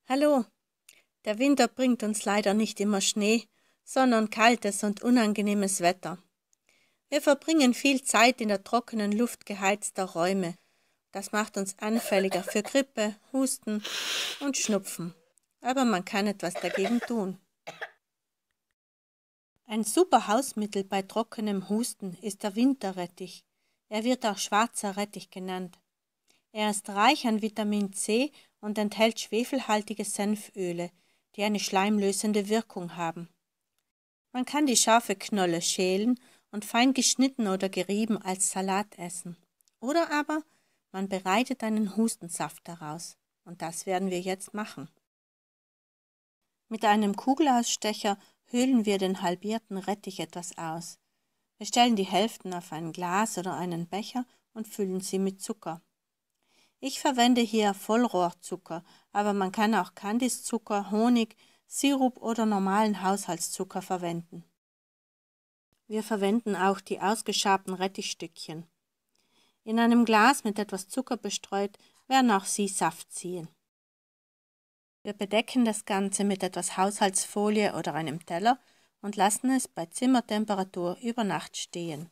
Hallo, der Winter bringt uns leider nicht immer Schnee, sondern kaltes und unangenehmes Wetter. Wir verbringen viel Zeit in der trockenen Luft geheizter Räume. Das macht uns anfälliger für Grippe, Husten und Schnupfen. Aber man kann etwas dagegen tun. Ein super Hausmittel bei trockenem Husten ist der Winterrettich. Er wird auch schwarzer Rettich genannt. Er ist reich an Vitamin C und enthält schwefelhaltige Senföle, die eine schleimlösende Wirkung haben. Man kann die scharfe Knolle schälen und fein geschnitten oder gerieben als Salat essen. Oder aber man bereitet einen Hustensaft daraus. Und das werden wir jetzt machen. Mit einem Kugelausstecher höhlen wir den halbierten Rettich etwas aus. Wir stellen die Hälften auf ein Glas oder einen Becher und füllen sie mit Zucker. Ich verwende hier Vollrohrzucker, aber man kann auch Kandiszucker, Honig, Sirup oder normalen Haushaltszucker verwenden. Wir verwenden auch die ausgeschabten Rettichstückchen. In einem Glas mit etwas Zucker bestreut werden auch sie Saft ziehen. Wir bedecken das Ganze mit etwas Haushaltsfolie oder einem Teller und lassen es bei Zimmertemperatur über Nacht stehen.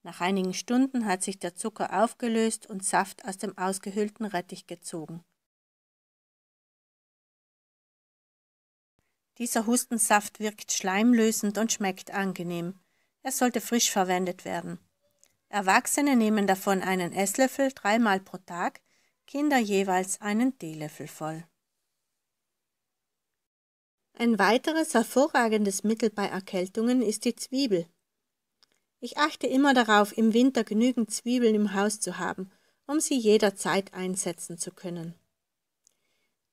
Nach einigen Stunden hat sich der Zucker aufgelöst und Saft aus dem ausgehöhlten Rettich gezogen. Dieser Hustensaft wirkt schleimlösend und schmeckt angenehm. Er sollte frisch verwendet werden. Erwachsene nehmen davon einen Esslöffel 3-mal pro Tag, Kinder jeweils einen Teelöffel voll. Ein weiteres hervorragendes Mittel bei Erkältungen ist die Zwiebel. Ich achte immer darauf, im Winter genügend Zwiebeln im Haus zu haben, um sie jederzeit einsetzen zu können.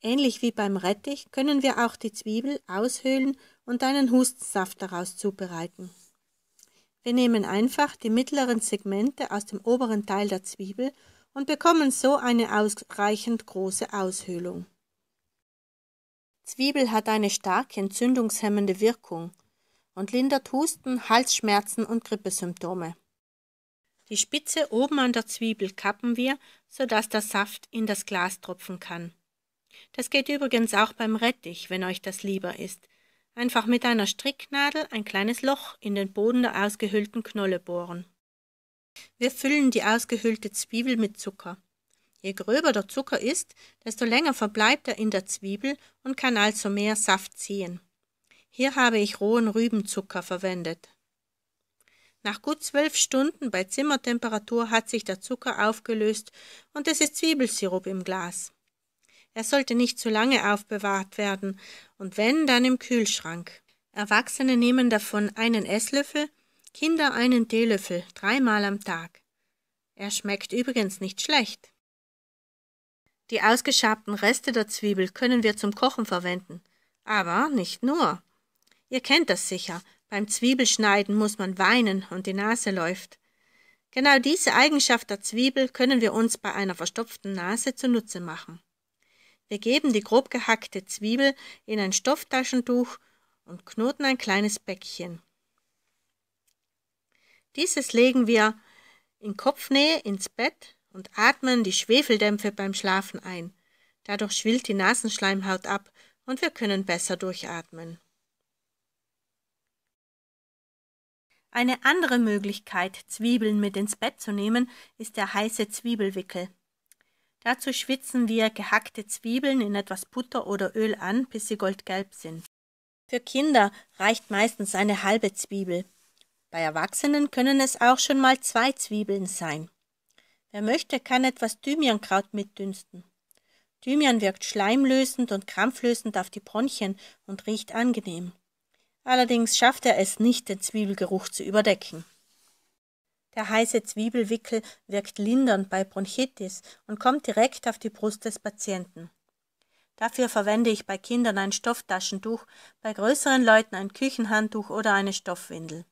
Ähnlich wie beim Rettich können wir auch die Zwiebel aushöhlen und einen Hustensaft daraus zubereiten. Wir nehmen einfach die mittleren Segmente aus dem oberen Teil der Zwiebel und bekommen so eine ausreichend große Aushöhlung. Zwiebel hat eine starke entzündungshemmende Wirkung und lindert Husten, Halsschmerzen und Grippesymptome. Die Spitze oben an der Zwiebel kappen wir, sodass der Saft in das Glas tropfen kann. Das geht übrigens auch beim Rettich, wenn euch das lieber ist. Einfach mit einer Stricknadel ein kleines Loch in den Boden der ausgehöhlten Knolle bohren. Wir füllen die ausgehöhlte Zwiebel mit Zucker. Je gröber der Zucker ist, desto länger verbleibt er in der Zwiebel und kann also mehr Saft ziehen. Hier habe ich rohen Rübenzucker verwendet. Nach gut 12 Stunden bei Zimmertemperatur hat sich der Zucker aufgelöst und es ist Zwiebelsirup im Glas. Er sollte nicht zu lange aufbewahrt werden und wenn, dann im Kühlschrank. Erwachsene nehmen davon einen Esslöffel, Kinder einen Teelöffel, 3-mal am Tag. Er schmeckt übrigens nicht schlecht. Die ausgeschabten Reste der Zwiebel können wir zum Kochen verwenden. Aber nicht nur. Ihr kennt das sicher, beim Zwiebelschneiden muss man weinen und die Nase läuft. Genau diese Eigenschaft der Zwiebel können wir uns bei einer verstopften Nase zunutze machen. Wir geben die grob gehackte Zwiebel in ein Stofftaschentuch und knoten ein kleines Bäckchen. Dieses legen wir in Kopfnähe ins Bett und atmen die Schwefeldämpfe beim Schlafen ein. Dadurch schwillt die Nasenschleimhaut ab und wir können besser durchatmen. Eine andere Möglichkeit, Zwiebeln mit ins Bett zu nehmen, ist der heiße Zwiebelwickel. Dazu schwitzen wir gehackte Zwiebeln in etwas Butter oder Öl an, bis sie goldgelb sind. Für Kinder reicht meistens eine halbe Zwiebel. Bei Erwachsenen können es auch schon mal 2 Zwiebeln sein. Wer möchte, kann etwas Thymiankraut mitdünsten. Thymian wirkt schleimlösend und krampflösend auf die Bronchien und riecht angenehm. Allerdings schafft er es nicht, den Zwiebelgeruch zu überdecken. Der heiße Zwiebelwickel wirkt lindernd bei Bronchitis und kommt direkt auf die Brust des Patienten. Dafür verwende ich bei Kindern ein Stofftaschentuch, bei größeren Leuten ein Küchenhandtuch oder eine Stoffwindel.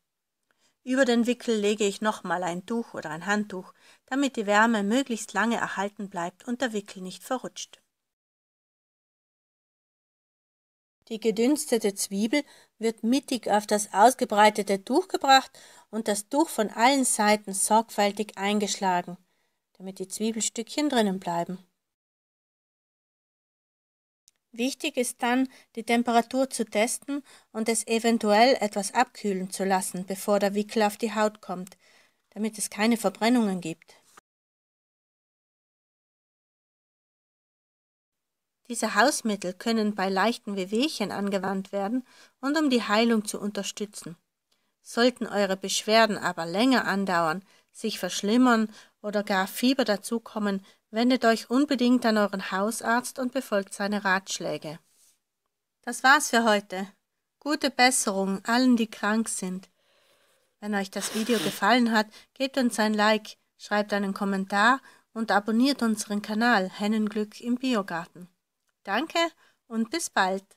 Über den Wickel lege ich nochmal ein Tuch oder ein Handtuch, damit die Wärme möglichst lange erhalten bleibt und der Wickel nicht verrutscht. Die gedünstete Zwiebel wird mittig auf das ausgebreitete Tuch gebracht und das Tuch von allen Seiten sorgfältig eingeschlagen, damit die Zwiebelstückchen drinnen bleiben. Wichtig ist dann, die Temperatur zu testen und es eventuell etwas abkühlen zu lassen, bevor der Wickel auf die Haut kommt, damit es keine Verbrennungen gibt. Diese Hausmittel können bei leichten Wehwehchen angewandt werden und um die Heilung zu unterstützen. Sollten eure Beschwerden aber länger andauern, sich verschlimmern oder gar Fieber dazukommen, wendet euch unbedingt an euren Hausarzt und befolgt seine Ratschläge. Das war's für heute. Gute Besserung allen, die krank sind. Wenn euch das Video gefallen hat, gebt uns ein Like, schreibt einen Kommentar und abonniert unseren Kanal Hennenglück im Biogarten. Danke und bis bald.